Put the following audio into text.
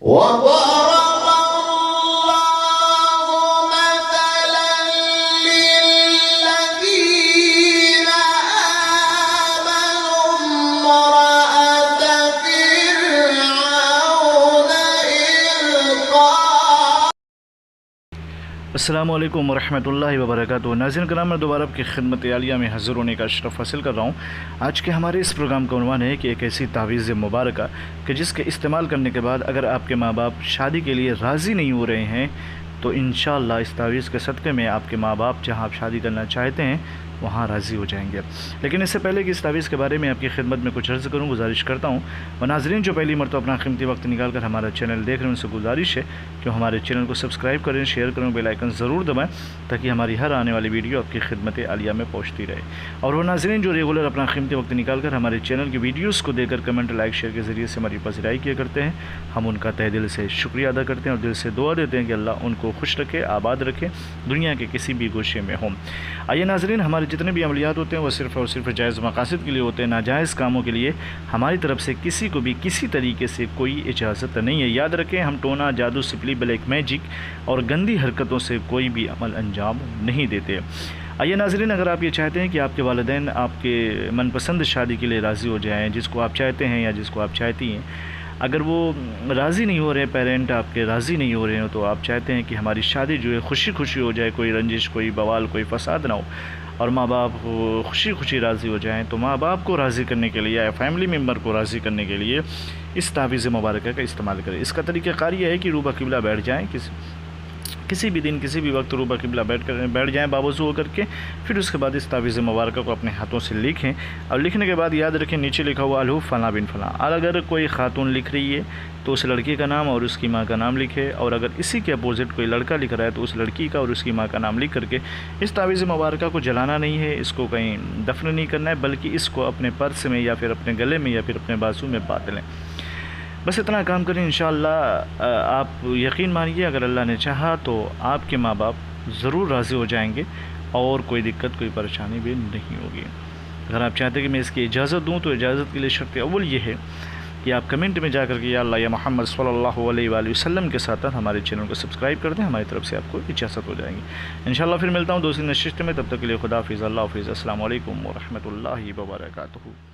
وضرب الله مثلا للذين آمنوا امرأة فرعون إذ قالت अस्सलामुअलैकुम वरहमतुल्लाहि वबरकातुहू। नाज़रीन कराम, मैं दोबारा आपकी खिदमत आलिया में हाज़िर होने का अशरफ हासिल कर रहा हूँ। आज के हमारे इस प्रोग्राम का उन्वान है कि एक ऐसी तावीज़ मुबारक कि जिसके इस्तेमाल करने के बाद अगर आपके माँ बाप शादी के लिए राज़ी नहीं हो रहे हैं तो इंशाअल्लाह इस तावीज़ के सदक़े में आपके माँ बाप जहाँ आप शादी करना चाहते हैं वहाँ राज़ी हो जाएंगे। लेकिन इससे पहले कि इस तावीज़ के बारे में आपकी खिदमत में कुछ अर्ज़ करूँ, गुजारिश करता हूँ व नाज़रीन जो पहली मरतबा अपना कीमती वक्त निकाल कर हमारा चैनल देख रहे हैं उनसे गुजारिश है कि हमारे चैनल को सब्सक्राइब करें, शेयर करें, बेल आइकन ज़रूर दबाएं ताकि हमारी हर आने वाली वीडियो आपकी खिदमत आलिया में पहुँचती रहे। और वो नाज़रीन जो रेगुलर अपना कीमती वक्त निकाल कर हमारे चैनल की वीडियोज़ को देकर कमेंट, लाइक, शेयर के ज़रिए से हमारी पज़िराई किया करते हैं, हम उनका तहे दिल से शुक्रिया अदा करते हैं और दिल से दुआ देते हैं कि अल्लाह उनको खुश रखे, आबाद रखे, दुनिया के किसी भी गोशे में हों। आइए नाज़रीन, हमारे जितने भी अमलियात होते हैं वो सिर्फ़ और सिर्फ जायज़ मकासद के लिए होते हैं, नाजायज़ कामों के लिए हमारी तरफ से किसी को भी किसी तरीके से कोई इजाज़त नहीं है। याद रखें, हम टोना, जादू, सिपली, ब्लैक मैजिक और गंदी हरकतों से कोई भी अमल अंजाम नहीं देते। आइए नाज़रीन, अगर आप ये चाहते हैं कि आपके वालिदैन आपके मनपसंद शादी के लिए राज़ी हो जाएँ, जिसको आप चाहते हैं या जिसको आप चाहती हैं, अगर वो राज़ी नहीं हो रहे, पेरेंट आपके राज़ी नहीं हो रहे हो, तो आप चाहते हैं कि हमारी शादी जो है खुशी खुशी हो जाए, कोई रंजिश, कोई बवाल, कोई फसाद ना हो और माँ बाप खुशी खुशी राज़ी हो जाएं, तो माँ बाप को राज़ी करने के लिए या फैमिली मेम्बर को राज़ी करने के लिए इस तावीज़ मुबारक का इस्तेमाल करें। इसका तरीक़ाकार यह है कि रूबा क़िबला बैठ जाएँ, किसी भी दिन किसी भी वक्त रूबा क़िबला बैठ जाएँ बावज़ू होकर के। फिर उसके बाद इस तावीज़ मुबारक को अपने हाथों से लिखें और लिखने के बाद याद रखें नीचे लिखा हुआ अलहू फ़लाँ बिन फ़लाँ। अगर कोई ख़ातून लिख रही है तो उस लड़की का नाम और उसकी माँ का नाम लिखे, और अगर इसी के अपोज़िट कोई लड़का लिख रहा है तो उस लड़की का और उसकी माँ का नाम लिख करके इस तावीज़ मुबारक को जलाना नहीं है, इसको कहीं दफन नहीं करना है, बल्कि इसको अपने पर्स में या फिर अपने गले में या फिर अपने बाजू में बांध लें। बस इतना काम करें, इंशाअल्लाह आप यकीन मानिए अगर अल्लाह ने चाहा तो आपके माँ बाप ज़रूर राज़ी हो जाएंगे और कोई दिक्कत, कोई परेशानी भी नहीं होगी। अगर आप चाहते हैं कि मैं इसकी इजाज़त दूँ तो इजाज़त के लिए शर्त अव्वल ये है कि आप कमेंट में जाकर के या अल्लाह या मोहम्मद सल्लल्लाहु अलैहि वसल्लम के साथ हमारे चैनल को सब्सक्राइब कर दें, हमारी तरफ से आपको इजाज़त हो जाएगी। इंशाअल्लाह फिर मिलता हूँ दूसरी नशिस्त में, तब तक के लिए खुदा हाफिज़, अल्लाह हाफिज़, अस्सलामु अलैकुम व रहमतुल्लाहि व बरकातुहू।